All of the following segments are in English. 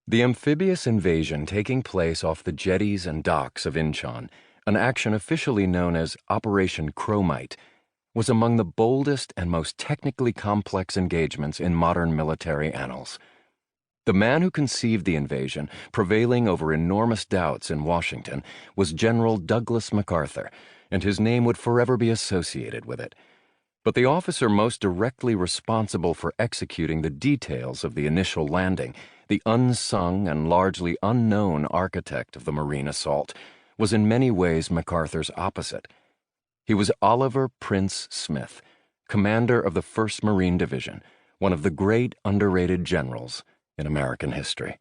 The amphibious invasion taking place off the jetties and docks of Incheon, an action officially known as Operation Chromite, was among the boldest and most technically complex engagements in modern military annals. The man who conceived the invasion, prevailing over enormous doubts in Washington, was General Douglas MacArthur, and his name would forever be associated with it. But the officer most directly responsible for executing the details of the initial landing, the unsung and largely unknown architect of the marine assault, was in many ways MacArthur's opposite. He was Oliver Prince Smith, commander of the 1st Marine Division, one of the great underrated generals in American history.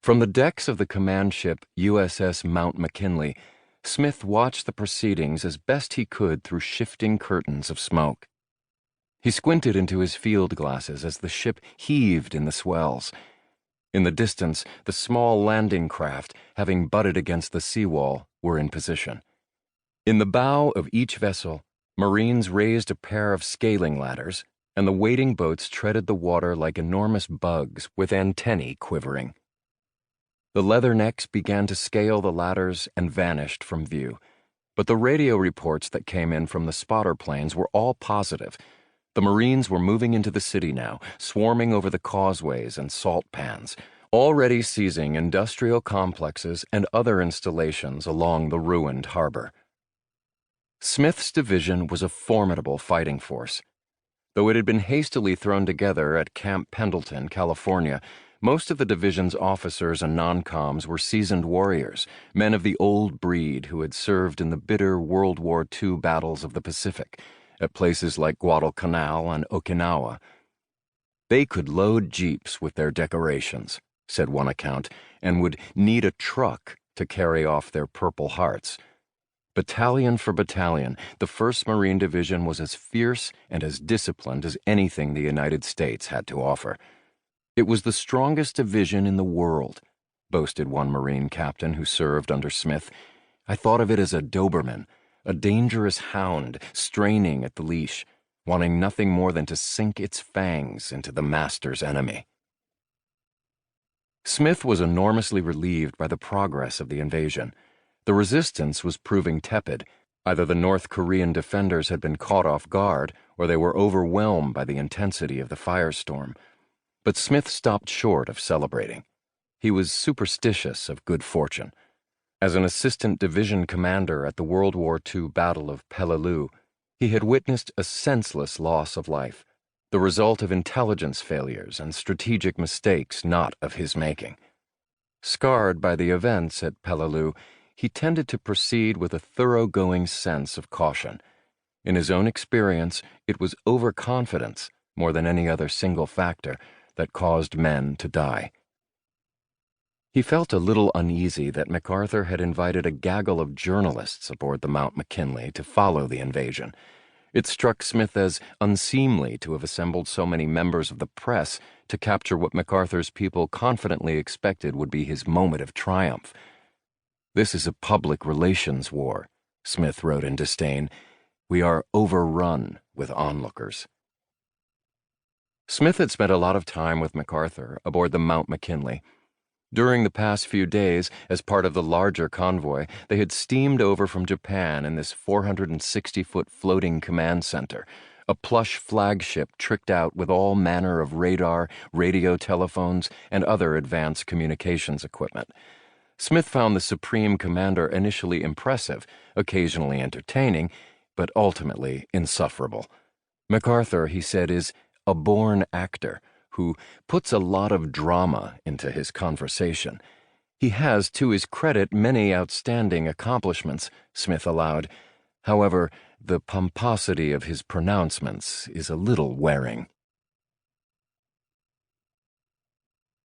From the decks of the command ship USS Mount McKinley, Smith watched the proceedings as best he could through shifting curtains of smoke. He squinted into his field glasses as the ship heaved in the swells. In the distance, the small landing craft, having butted against the seawall, were in position. In the bow of each vessel, Marines raised a pair of scaling ladders, and the waiting boats treaded the water like enormous bugs with antennae quivering. The leathernecks began to scale the ladders and vanished from view, but the radio reports that came in from the spotter planes were all positive. The Marines were moving into the city now, swarming over the causeways and salt pans, already seizing industrial complexes and other installations along the ruined harbor. Smith's division was a formidable fighting force. Though it had been hastily thrown together at Camp Pendleton, California, most of the division's officers and non-coms were seasoned warriors, men of the old breed who had served in the bitter World War II battles of the Pacific, at places like Guadalcanal and Okinawa. They could load jeeps with their decorations, said one account, and would need a truck to carry off their Purple Hearts. Battalion for battalion, the 1st Marine Division was as fierce and as disciplined as anything the United States had to offer. It was the strongest division in the world, boasted one Marine captain who served under Smith. I thought of it as a Doberman, a dangerous hound straining at the leash, wanting nothing more than to sink its fangs into the master's enemy. Smith was enormously relieved by the progress of the invasion. The resistance was proving tepid. Either the North Korean defenders had been caught off guard, or they were overwhelmed by the intensity of the firestorm. But Smith stopped short of celebrating. He was superstitious of good fortune. As an assistant division commander at the World War II Battle of Peleliu, he had witnessed a senseless loss of life, the result of intelligence failures and strategic mistakes not of his making. Scarred by the events at Peleliu, he tended to proceed with a thoroughgoing sense of caution. In his own experience, it was overconfidence, more than any other single factor, that caused men to die. He felt a little uneasy that MacArthur had invited a gaggle of journalists aboard the Mount McKinley to follow the invasion. It struck Smith as unseemly to have assembled so many members of the press to capture what MacArthur's people confidently expected would be his moment of triumph. This is a public relations war, Smith wrote in disdain. We are overrun with onlookers. Smith had spent a lot of time with MacArthur aboard the Mount McKinley. During the past few days, as part of the larger convoy, they had steamed over from Japan in this 460-foot floating command center, a plush flagship tricked out with all manner of radar, radio telephones, and other advanced communications equipment. Smith found the Supreme Commander initially impressive, occasionally entertaining, but ultimately insufferable. MacArthur, he said, is a born actor who puts a lot of drama into his conversation. He has, to his credit, many outstanding accomplishments, Smith allowed. However, the pomposity of his pronouncements is a little wearing.